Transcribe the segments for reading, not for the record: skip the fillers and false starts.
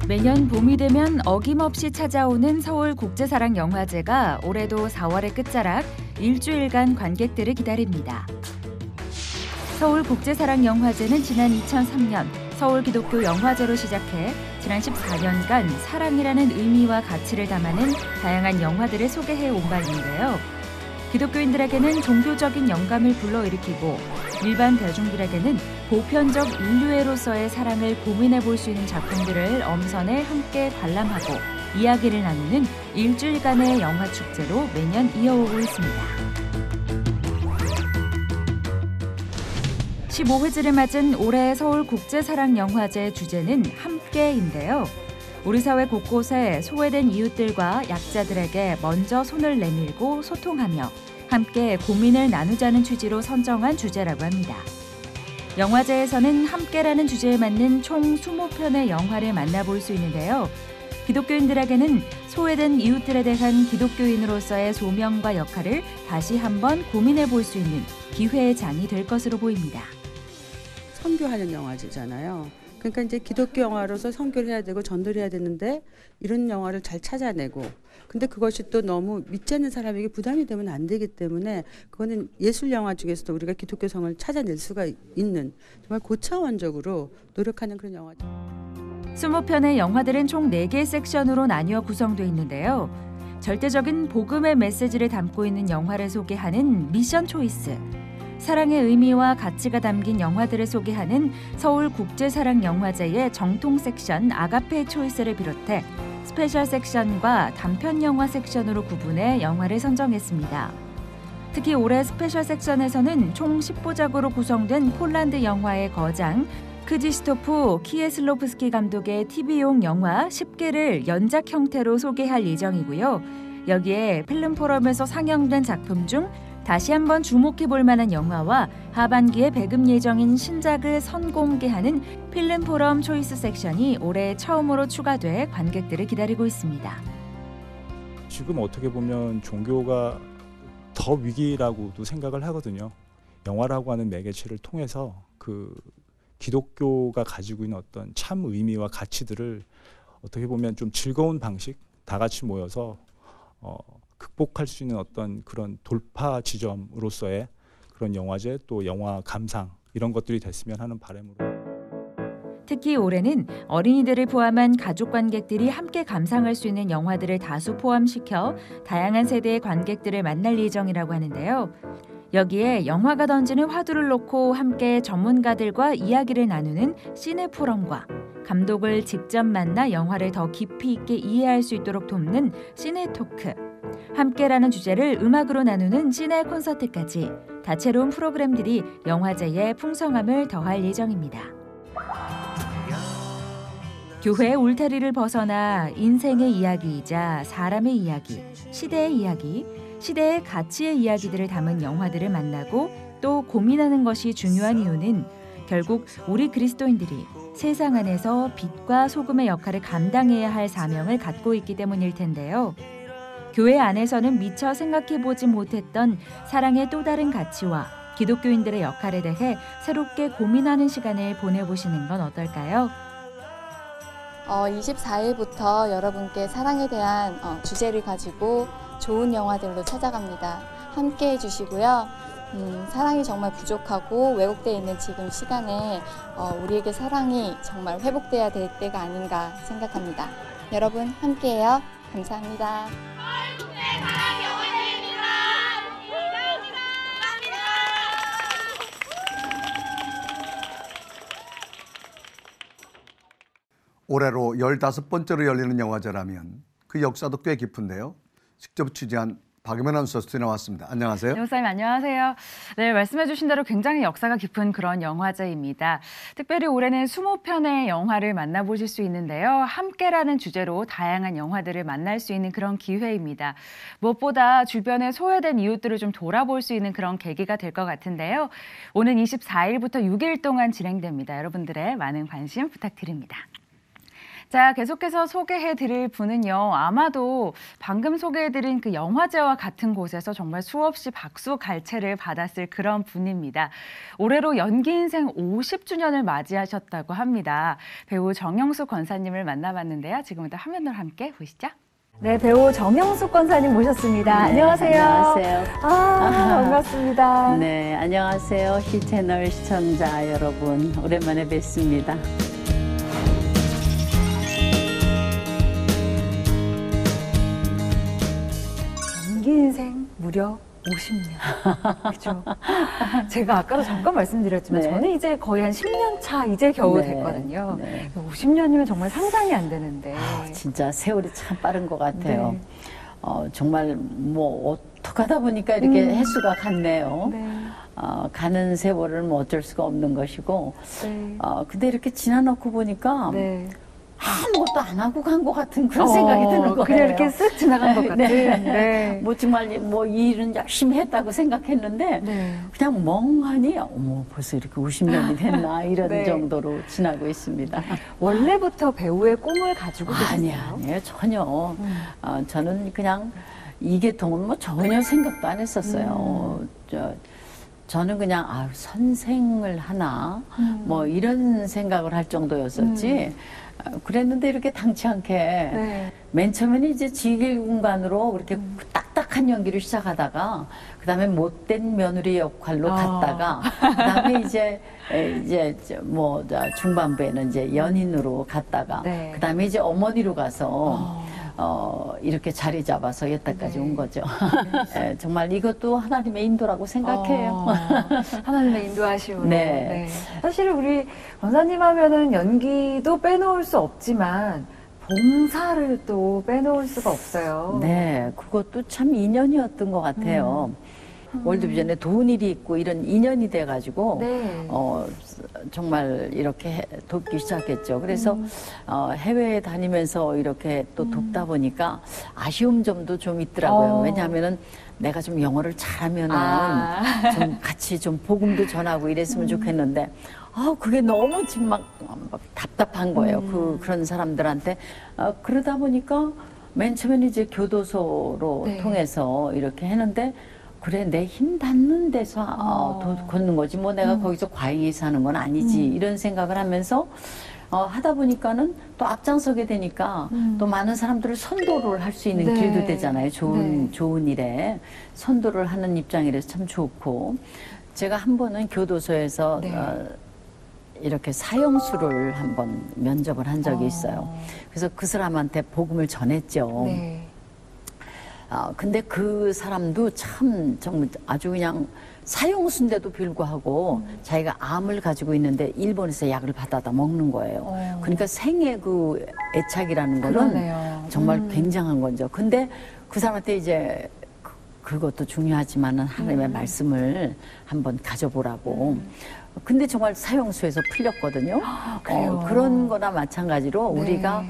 매년 봄이 되면 어김없이 찾아오는 서울국제사랑영화제가 올해도 4월의 끝자락 일주일간 관객들을 기다립니다. 서울국제사랑영화제는 지난 2003년 서울기독교영화제로 시작해 지난 14년간 사랑이라는 의미와 가치를 담아낸 다양한 영화들을 소개해 온 바 있는데요. 기독교인들에게는 종교적인 영감을 불러일으키고 일반 대중들에게는 보편적 인류애로서의 사랑을 고민해 볼 수 있는 작품들을 엄선해 함께 관람하고 이야기를 나누는 일주일간의 영화 축제로 매년 이어오고 있습니다. 15회째를 맞은 올해 서울국제사랑영화제 주제는 함께인데요. 우리 사회 곳곳에 소외된 이웃들과 약자들에게 먼저 손을 내밀고 소통하며 함께 고민을 나누자는 취지로 선정한 주제라고 합니다. 영화제에서는 함께라는 주제에 맞는 총 20편의 영화를 만나볼 수 있는데요. 기독교인들에게는 소외된 이웃들에 대한 기독교인으로서의 소명과 역할을 다시 한번 고민해 볼 수 있는 기회의 장이 될 것으로 보입니다. 선교하는 영화제잖아요. 그러니까 이제 기독교 영화로서 선교를 해야 되고 전도를 해야 되는데 이런 영화를 잘 찾아내고 근데 그것이 또 너무 믿지 않는 사람에게 부담이 되면 안 되기 때문에 그거는 예술 영화 중에서도 우리가 기독교성을 찾아낼 수가 있는 정말 고차원적으로 노력하는 그런 영화죠. 20편의 영화들은 총 4개 섹션으로 나뉘어 구성되어 있는데요. 절대적인 복음의 메시지를 담고 있는 영화를 소개하는 미션 초이스, 사랑의 의미와 가치가 담긴 영화들을 소개하는 서울국제사랑영화제의 정통 섹션 아가페 초이스를 비롯해 스페셜 섹션과 단편 영화 섹션으로 구분해 영화를 선정했습니다. 특히 올해 스페셜 섹션에서는 총 10부작으로 구성된 폴란드 영화의 거장 크지스토프 키에슬로프스키 감독의 TV용 영화 10개를 연작 형태로 소개할 예정이고요. 여기에 필름 포럼에서 상영된 작품 중 다시 한번 주목해 볼 만한 영화와 하반기에 배급 예정인 신작을 선공개하는 필름 포럼 초이스 섹션이 올해 처음으로 추가돼 관객들을 기다리고 있습니다. 지금 어떻게 보면 종교가 더 위기라고도 생각을 하거든요. 영화라고 하는 매개체를 통해서 그 기독교가 가지고 있는 어떤 참 의미와 가치들을 어떻게 보면 좀 즐거운 방식, 다 같이 모여서 극복할 수 있는 어떤 그런 돌파 지점으로서의 그런 영화제 또 영화 감상 이런 것들이 됐으면 하는 바람으로. 특히 올해는 어린이들을 포함한 가족 관객들이 함께 감상할 수 있는 영화들을 다수 포함시켜 다양한 세대의 관객들을 만날 예정이라고 하는데요. 여기에 영화가 던지는 화두를 놓고 함께 전문가들과 이야기를 나누는 시네 포럼과 감독을 직접 만나 영화를 더 깊이 있게 이해할 수 있도록 돕는 시네 토크, 함께라는 주제를 음악으로 나누는 시네 콘서트까지 다채로운 프로그램들이 영화제의 풍성함을 더할 예정입니다. 교회의 울타리를 벗어나 인생의 이야기이자 사람의 이야기, 시대의 이야기, 시대의 가치의 이야기들을 담은 영화들을 만나고 또 고민하는 것이 중요한 이유는 결국 우리 그리스도인들이 세상 안에서 빛과 소금의 역할을 감당해야 할 사명을 갖고 있기 때문일 텐데요. 교회 안에서는 미처 생각해보지 못했던 사랑의 또 다른 가치와 기독교인들의 역할에 대해 새롭게 고민하는 시간을 보내보시는 건 어떨까요? 24일부터 여러분께 사랑에 대한 주제를 가지고 좋은 영화들로 찾아갑니다. 함께 해주시고요. 사랑이 정말 부족하고 왜곡되어 있는 지금 시간에 우리에게 사랑이 정말 회복돼야 될 때가 아닌가 생각합니다. 여러분 함께해요. 감사합니다. 올해로 15번째로 열리는 영화제라면 그 역사도 꽤 깊은데요. 직접 취재한 박유면 아나운서 나왔습니다. 안녕하세요. 네, 목사님 안녕하세요. 네, 말씀해 주신 대로 굉장히 역사가 깊은 그런 영화제입니다. 특별히 올해는 20편의 영화를 만나보실 수 있는데요. 함께라는 주제로 다양한 영화들을 만날 수 있는 그런 기회입니다. 무엇보다 주변에 소외된 이웃들을 좀 돌아볼 수 있는 그런 계기가 될 것 같은데요. 오는 24일부터 6일 동안 진행됩니다. 여러분들의 많은 관심 부탁드립니다. 자, 계속해서 소개해드릴 분은요. 아마도 방금 소개해드린 그 영화제와 같은 곳에서 정말 수없이 박수 갈채를 받았을 그런 분입니다. 올해로 연기 인생 50주년을 맞이하셨다고 합니다. 배우 정영숙 권사님을 만나봤는데요. 지금부터 화면으로 함께 보시죠. 네, 배우 정영숙 권사님 모셨습니다. 네, 안녕하세요. 안녕하세요. 반갑습니다. 네, 안녕하세요. 시채널 시청자 여러분. 오랜만에 뵙습니다. 연기 인생 무려 50년. 그렇죠. 제가 아까도 잠깐 말씀드렸지만 네. 저는 이제 거의 한 10년 차 이제 겨우 네, 됐거든요. 네. 50년이면 정말 상상이 안 되는데. 진짜 세월이 참 빠른 것 같아요. 네. 정말 뭐 어떻게 하다 보니까 이렇게 횟수가 같네요. 네. 가는 세월은 뭐 어쩔 수가 없는 것이고. 네. 근데 이렇게 지나놓고 보니까 네. 아무것도 안 하고 간 것 같은 그런 생각이 드는 거예요. 그냥 이렇게 쓱 지나간 것 같은. 네. 네. 뭐 정말 뭐 일은 열심히 했다고 생각했는데 네. 그냥 멍하니 어머 벌써 이렇게 50년이 됐나 이런 네. 정도로 지나고 있습니다. 원래부터 배우의 꿈을 가지고 계셨어요? 아니에요 전혀. 저는 그냥 이 계통은 뭐 전혀 생각도 안 했었어요. 저는 그냥 선생을 하나 뭐 이런 생각을 할 정도였었지. 그랬는데 이렇게 당치 않게 네. 맨 처음에는 이제 지길공간으로 그렇게 딱딱한 연기를 시작하다가 그다음에 못된 며느리 역할로 갔다가 그다음에 이제 뭐 중반부에는 이제 연인으로 갔다가 네. 그다음에 이제 어머니로 가서 이렇게 자리 잡아서 여기까지 네. 온 거죠. 네, 정말 이것도 하나님의 인도라고 생각해요. 하나님의 인도하심으로. 네. 사실 우리 권사님 하면은 연기도 빼놓을 수 없지만 봉사를 또 빼놓을 수가 없어요. 네, 그것도 참 인연이었던 것 같아요. 월드비전에 도운 일이 있고 이런 인연이 돼가지고 네. 정말 이렇게 돕기 시작했죠. 그래서 해외에 다니면서 이렇게 또 돕다 보니까 아쉬운 점도 좀 있더라고요. 왜냐하면은 내가 좀 영어를 잘하면은 좀 같이 좀 복음도 전하고 이랬으면 좋겠는데 그게 너무 지금 막 답답한 거예요. 그런 사람들한테. 그러다 보니까 맨 처음에는 이제 교도소로 네. 통해서 이렇게 했는데 그래 내 힘 닿는 데서 걷는 거지 뭐 내가 거기서 과잉히 사는 건 아니지 이런 생각을 하면서 하다 보니까는 또 앞장서게 되니까 또 많은 사람들을 선도를 할 수 있는 네. 길도 되잖아요. 네. 좋은 일에 선도를 하는 입장이라서 참 좋고 제가 한 번은 교도소에서 네. 이렇게 사형수를 한번 면접을 한 적이 있어요. 그래서 그 사람한테 복음을 전했죠. 네. 근데 그 사람도 참 정말 아주 그냥 사형수인데도 불구하고 자기가 암을 가지고 있는데 일본에서 약을 받아다 먹는 거예요. 그러니까 생의 그 애착이라는 거는 그러네요. 정말 굉장한 거죠. 근데 그 사람한테 이제 그것도 중요하지만은 하나님의 말씀을 한번 가져보라고. 근데 정말 사형수에서 풀렸거든요. 그래요? 그런 거나 마찬가지로 네. 우리가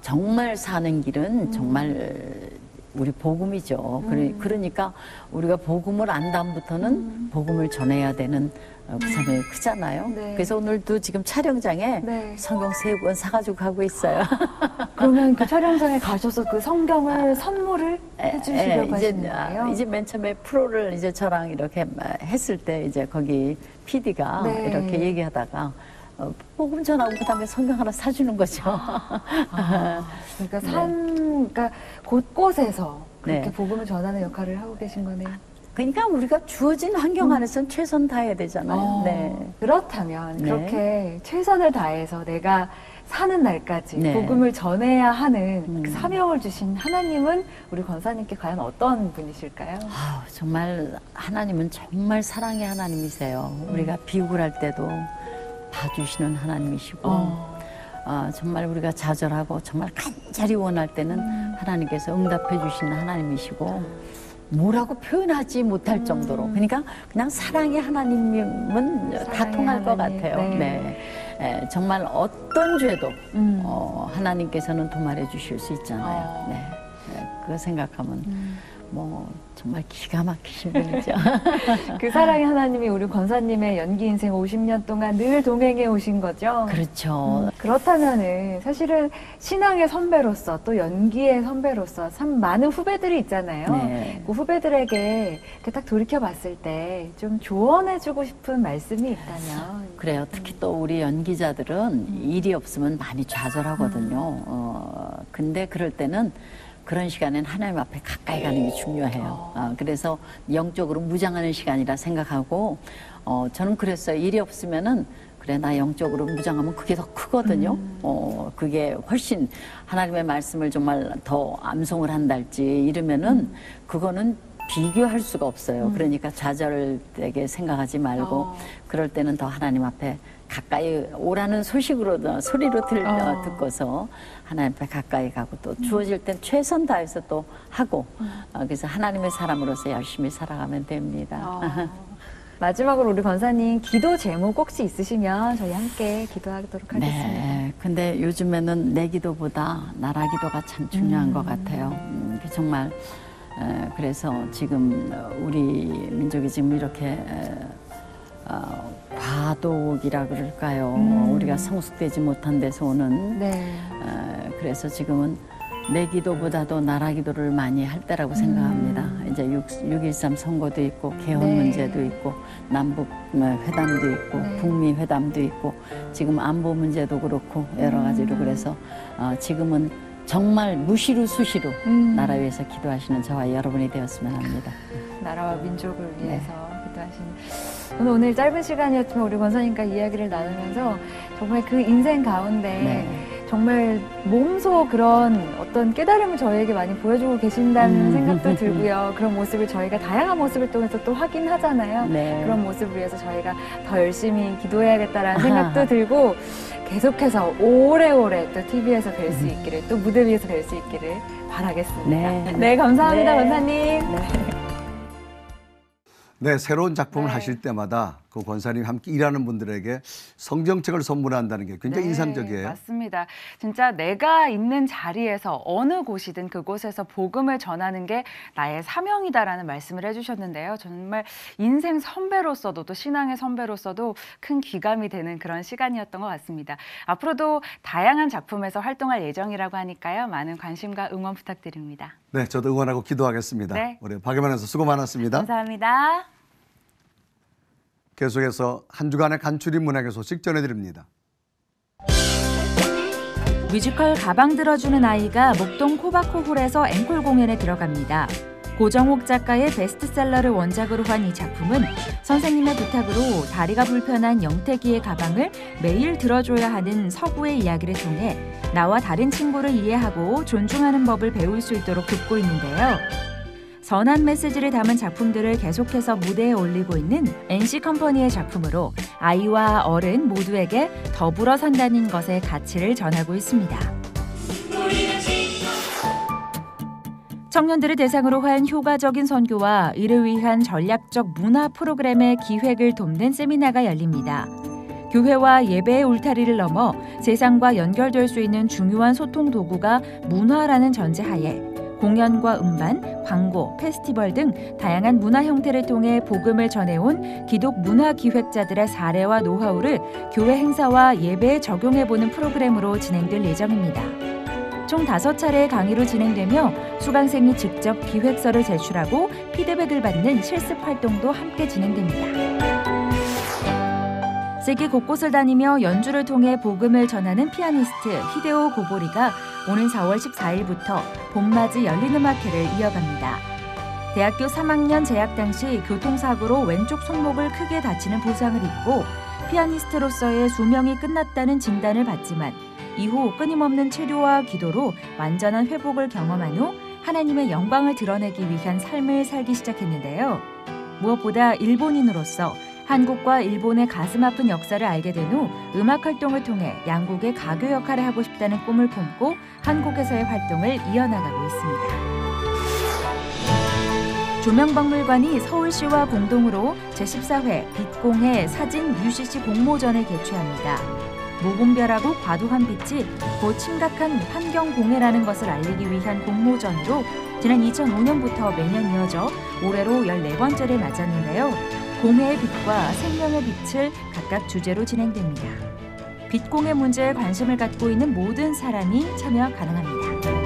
정말 사는 길은 정말 우리 복음이죠. 그러니까 우리가 복음을 안 다음부터는 복음을 전해야 되는 그 사람이 크잖아요. 네. 그래서 오늘도 지금 촬영장에 네. 성경 3권 사가지고 가고 있어요. 그러면 그 촬영장에 가셔서 그 성경을 선물을 해주시려고 하시는 거예요? 이제 맨 처음에 프로를 이제 저랑 이렇게 했을 때 이제 거기 PD가 네. 이렇게 얘기하다가 복음 전하고 그다음에 성경 하나 사주는 거죠. 그러니까 그러니까 곳곳에서 그렇게 네. 복음을 전하는 역할을 하고 계신 거네요. 그러니까 우리가 주어진 환경 안에서는 최선 다해야 되잖아요. 네. 그렇다면 네. 그렇게 최선을 다해서 내가 사는 날까지 네. 복음을 전해야 하는 그 사명을 주신 하나님은 우리 권사님께 과연 어떤 분이실까요? 정말 하나님은 정말 사랑의 하나님이세요. 우리가 비육을 할 때도 봐주시는 하나님이시고 정말 우리가 좌절하고 정말 간절히 원할 때는 하나님께서 응답해 주시는 하나님이시고 뭐라고 표현하지 못할 정도로 그러니까 그냥 사랑의 하나님은 다 사랑의 통할 것 하나님. 같아요. 네. 정말 어떤 죄도 하나님께서는 도말해 주실 수 있잖아요. 그 생각하면 뭐 정말 기가 막히신 분이죠. 그 사랑의 하나님이 우리 권사님의 연기 인생 50년 동안 늘 동행해 오신 거죠? 그렇죠. 그렇다면은 사실은 신앙의 선배로서 또 연기의 선배로서 참 많은 후배들이 있잖아요. 네. 그 후배들에게 딱 돌이켜 봤을 때 좀 조언해주고 싶은 말씀이 있다면. 그래요. 특히 또 우리 연기자들은 일이 없으면 많이 좌절하거든요. 근데 그럴 때는 그런 시간엔 하나님 앞에 가까이 가는 게 중요해요. 그래서 영적으로 무장하는 시간이라 생각하고 저는 그랬어요. 일이 없으면은 그래 나 영적으로 무장하면 그게 더 크거든요. 그게 훨씬 하나님의 말씀을 정말 더 암송을 한달지 이러면은 그거는 비교할 수가 없어요. 그러니까 좌절되게 생각하지 말고 그럴 때는 더 하나님 앞에 가까이 오라는 소리로 듣고서 하나님 앞에 가까이 가고 또 주어질 땐 최선 다해서 또 하고 그래서 하나님의 사람으로서 열심히 살아가면 됩니다. 마지막으로 우리 권사님 기도 제목 혹시 있으시면 저희 함께 기도하도록 하겠습니다. 네, 근데 요즘에는 내 기도보다 나라 기도가 참 중요한 것 같아요. 정말 그래서 지금 우리 민족이 지금 이렇게 과도기라 그럴까요? 우리가 성숙되지 못한 데서 오는 네. 그래서 지금은 내 기도보다도 나라 기도를 많이 할 때라고 생각합니다. 이제 6.13 선거도 있고 개헌 네. 문제도 있고 남북 회담도 있고 네. 북미 회담도 있고 지금 안보 문제도 그렇고 여러 가지로 그래서 지금은 정말 무시로 수시로 나라 위해서 기도하시는 저와 여러분이 되었으면 합니다. 나라와 민족을 위해서 기도하시는 오늘 짧은 시간이었지만 우리 권사님과 이야기를 나누면서 정말 그 인생 가운데 네. 정말 몸소 그런 어떤 깨달음을 저희에게 많이 보여주고 계신다는 생각도 들고요. 그런 모습을 저희가 다양한 모습을 통해서 또 확인하잖아요. 네. 그런 모습을 위해서 저희가 더 열심히 기도해야겠다라는 생각도 들고 계속해서 오래오래 또 TV에서 뵐 수 있기를 또 무대 위에서 뵐 수 있기를 바라겠습니다. 네. 네, 감사합니다, 네. 권사님. 네, 새로운 작품을 네. 하실 때마다 그 권사님이 함께 일하는 분들에게 성경책을 선물한다는 게 굉장히 네, 인상적이에요. 맞습니다. 진짜 내가 있는 자리에서 어느 곳이든 그곳에서 복음을 전하는 게 나의 사명이다라는 말씀을 해주셨는데요. 정말 인생 선배로서도 또 신앙의 선배로서도 큰 귀감이 되는 그런 시간이었던 것 같습니다. 앞으로도 다양한 작품에서 활동할 예정이라고 하니까요. 많은 관심과 응원 부탁드립니다. 네, 저도 응원하고 기도하겠습니다. 네. 우리 박예만 선수 수고 많았습니다. 감사합니다. 계속해서 한 주간의 간추린 문학의 소식 전해드립니다. 뮤지컬 가방 들어주는 아이가 목동 코바코홀에서 앵콜 공연에 들어갑니다. 고정옥 작가의 베스트셀러를 원작으로 한 이 작품은 선생님의 부탁으로 다리가 불편한 영택이의 가방을 매일 들어줘야 하는 서구의 이야기를 통해 나와 다른 친구를 이해하고 존중하는 법을 배울 수 있도록 돕고 있는데요. 선한 메시지를 담은 작품들을 계속해서 무대에 올리고 있는 NC컴퍼니의 작품으로 아이와 어른 모두에게 더불어 산다는 것의 가치를 전하고 있습니다. 청년들을 대상으로 한 효과적인 선교와 이를 위한 전략적 문화 프로그램의 기획을 돕는 세미나가 열립니다. 교회와 예배의 울타리를 넘어 세상과 연결될 수 있는 중요한 소통 도구가 문화라는 전제하에 공연과 음반, 광고, 페스티벌 등 다양한 문화 형태를 통해 복음을 전해온 기독 문화 기획자들의 사례와 노하우를 교회 행사와 예배에 적용해보는 프로그램으로 진행될 예정입니다. 총 5차례의 강의로 진행되며 수강생이 직접 기획서를 제출하고 피드백을 받는 실습 활동도 함께 진행됩니다. 세계 곳곳을 다니며 연주를 통해 복음을 전하는 피아니스트 히데오 고보리가 오는 4월 14일부터 봄맞이 열린음악회를 이어갑니다. 대학교 3학년 재학 당시 교통사고로 왼쪽 손목을 크게 다치는 부상을 입고 피아니스트로서의 수명이 끝났다는 진단을 받지만 이후 끊임없는 치료와 기도로 완전한 회복을 경험한 후 하나님의 영광을 드러내기 위한 삶을 살기 시작했는데요. 무엇보다 일본인으로서 한국과 일본의 가슴 아픈 역사를 알게 된 후 음악 활동을 통해 양국의 가교 역할을 하고 싶다는 꿈을 품고 한국에서의 활동을 이어나가고 있습니다. 조명박물관이 서울시와 공동으로 제14회 빛공해 사진 UCC 공모전을 개최합니다. 무분별하고 과도한 빛이 곧 심각한 환경공해라는 것을 알리기 위한 공모전으로 지난 2005년부터 매년 이어져 올해로 14번째를 맞았는데요. 공해의 빛과 생명의 빛을 각각 주제로 진행됩니다. 빛공해 문제에 관심을 갖고 있는 모든 사람이 참여 가능합니다.